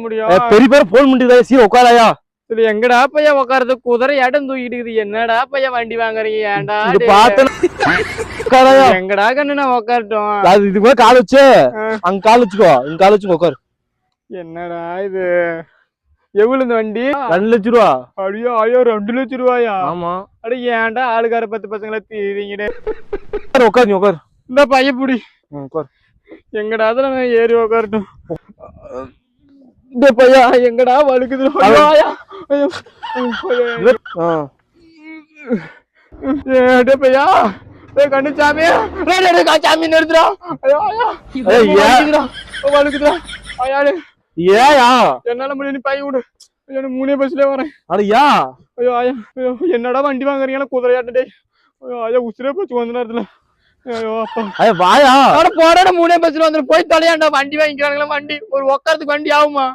முடியும் பெரிய பேர் போன் பண்ணிட்டு சீர உட்காராயா இது எங்கடா பையா உட்காருது குதிரை இடம் தூக்கிட்டு இருக்குது என்னடா பையா வண்டி வாங்குறீங்க ஏன்டா உட்காராயா எங்கடா கண்ணு நான் உட்காரட்டும் அது இதுக்கு மேல கால் வச்சு அங்க கால் வச்சுக்கோ இங்க கால் வச்சுக்கோ உட்காரு என்னடா இது எவ்வளவு இந்த வண்டி 2 லட்சம் ரூபா ஐயோ ஐயோ 2 லட்சம் ரூபாயா ஆமா அட ஏன்டா ஆளுக்கார 10 பசங்களை தீரீங்கடே உட்காரு நீ உட்காரு இந்த பையப்புடி உட்காரு எங்கடா அதுல நான் ஏறி உட்காரட்டும் இந்த பையா எங்கடா வழுக்குது பையா கண்ணு சாமி சாமி நிறுத்துறா வழுக்குதுடா ஏயா என்னால முடியும் நீ பை விடு எனக்கு 3 பஸ்ல வரேன் அடையா ஐயோ ஆயா ஐயோ என்னடா வண்டி வாங்குறீங்களா குதிரையாட்டே ஐயோ ஆயா உசுரே போச்சு கொஞ்ச நேரத்துல ஐயோ அப்பா வாயா போறா 3 பஸ்ல வந்து போய் தொலையாண்டா வண்டி வாங்கிக்கிறாங்களா வண்டி ஒரு உட்காரத்துக்கு வண்டி ஆகுமா